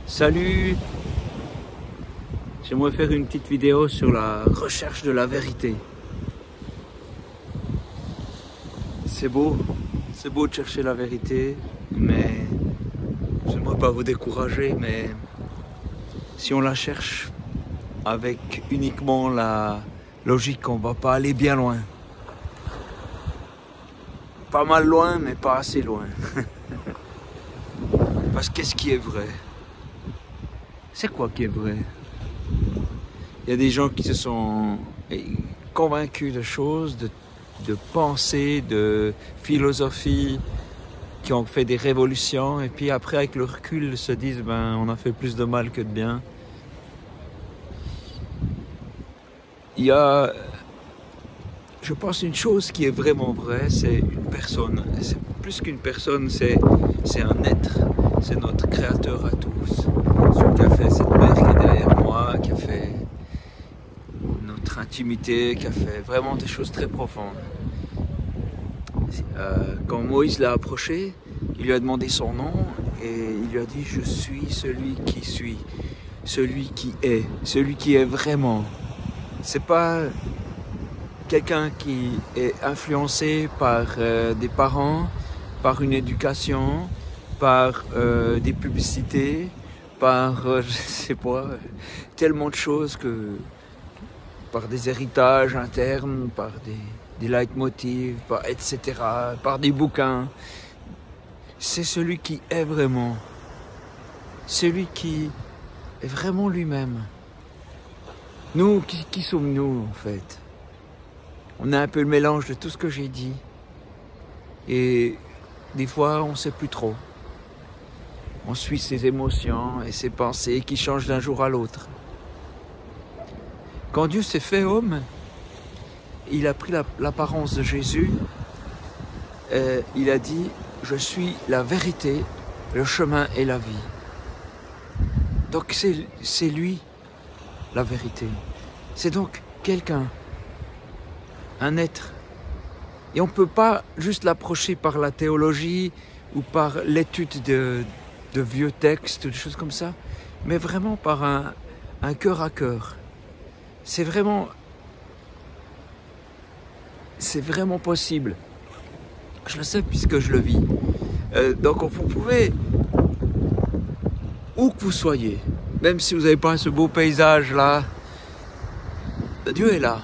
Salut! J'aimerais faire une petite vidéo sur la recherche de la vérité. C'est beau de chercher la vérité, mais j'aimerais pas vous décourager, mais si on la cherche avec uniquement la logique, on va pas aller bien loin. Pas mal loin, mais pas assez loin. Parce que qu'est-ce qui est vrai? C'est quoi qui est vrai? Il y a des gens qui se sont convaincus de choses, de pensées, de philosophie, qui ont fait des révolutions, et puis après, avec le recul, se disent ben, on a fait plus de mal que de bien. Il y a, je pense, une chose qui est vraiment vraie, c'est une personne. C'est plus qu'une personne, c'est un être. C'est notre créateur à tous. Celui qui a fait cette mer qui est derrière moi, qui a fait notre intimité, qui a fait vraiment des choses très profondes. Quand Moïse l'a approché, il lui a demandé son nom et il lui a dit « Je suis, celui qui est vraiment ». C'est pas quelqu'un qui est influencé par des parents, par une éducation, par des publicités, par, je sais pas, tellement de choses par des héritages internes, par des leitmotivs, etc., par des bouquins. C'est celui qui est vraiment, celui qui est vraiment lui-même. Nous, qui sommes-nous en fait? On a un peu le mélange de tout ce que j'ai dit. Et des fois, on ne sait plus trop. On suit ses émotions et ses pensées qui changent d'un jour à l'autre. Quand Dieu s'est fait homme, il a pris l'apparence de Jésus. Il a dit « Je suis la vérité, le chemin et la vie ». Donc c'est lui, la vérité. C'est donc quelqu'un, un être. Et on ne peut pas juste l'approcher par la théologie ou par l'étude de vieux textes, des choses comme ça, mais vraiment par un cœur à cœur. C'est vraiment possible. Je le sais puisque je le vis. Donc vous pouvez, où que vous soyez, même si vous n'avez pas ce beau paysage là, Dieu est là.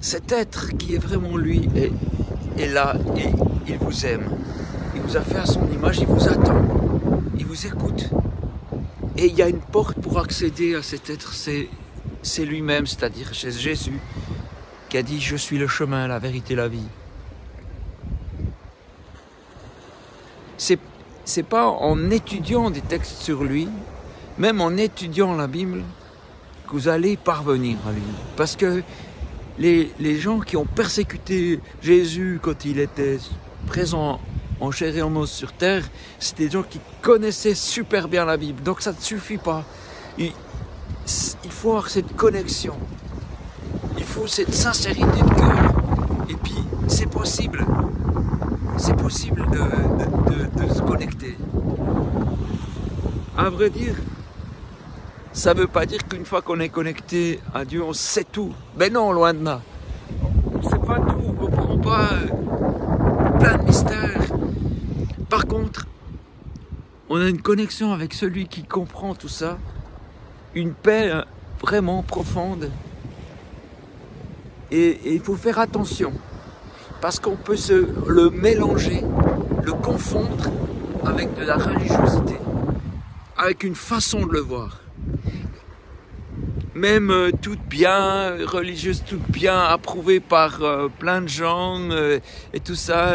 Cet être qui est vraiment lui est là et il vous aime. Il vous a fait à son image, il vous attend, il vous écoute. Et il y a une porte pour accéder à cet être, c'est lui-même, c'est-à-dire c'est Jésus qui a dit « Je suis le chemin, la vérité, la vie ». C'est pas en étudiant des textes sur lui, même en étudiant la Bible, que vous allez parvenir à lui. Parce que les gens qui ont persécuté Jésus quand il était présent en chair et en os sur terre, c'était des gens qui connaissaient super bien la Bible. Donc ça ne suffit pas. Il faut avoir cette connexion. Il faut cette sincérité de cœur. Et puis, c'est possible. C'est possible de se connecter. À vrai dire, ça ne veut pas dire qu'une fois qu'on est connecté à Dieu, on sait tout. Mais non, loin de là. On ne sait pas tout, on ne comprend pas plein de mystères. Par contre, on a une connexion avec celui qui comprend tout ça, une paix vraiment profonde. Et il faut faire attention, parce qu'on peut le mélanger, le confondre avec de la religiosité, avec une façon de le voir. Même toute bien religieuse, toute bien approuvée par plein de gens et tout ça,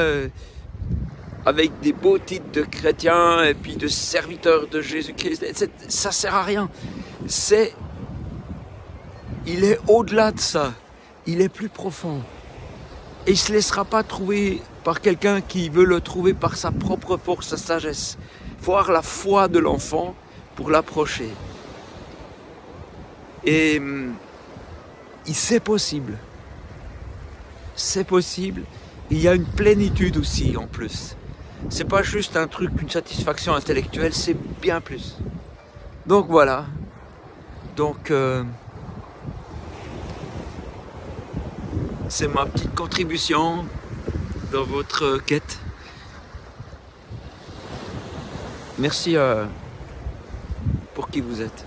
avec des beaux titres de chrétiens et puis de serviteurs de Jésus-Christ, ça sert à rien. Il est au-delà de ça, il est plus profond. Et il ne se laissera pas trouver par quelqu'un qui veut le trouver par sa propre force, sa sagesse. Il faut avoir la foi de l'enfant pour l'approcher. Et c'est possible. C'est possible. Il y a une plénitude aussi en plus. C'est pas juste un truc, une satisfaction intellectuelle, c'est bien plus. Donc voilà. Donc c'est ma petite contribution dans votre quête. Merci pour qui vous êtes.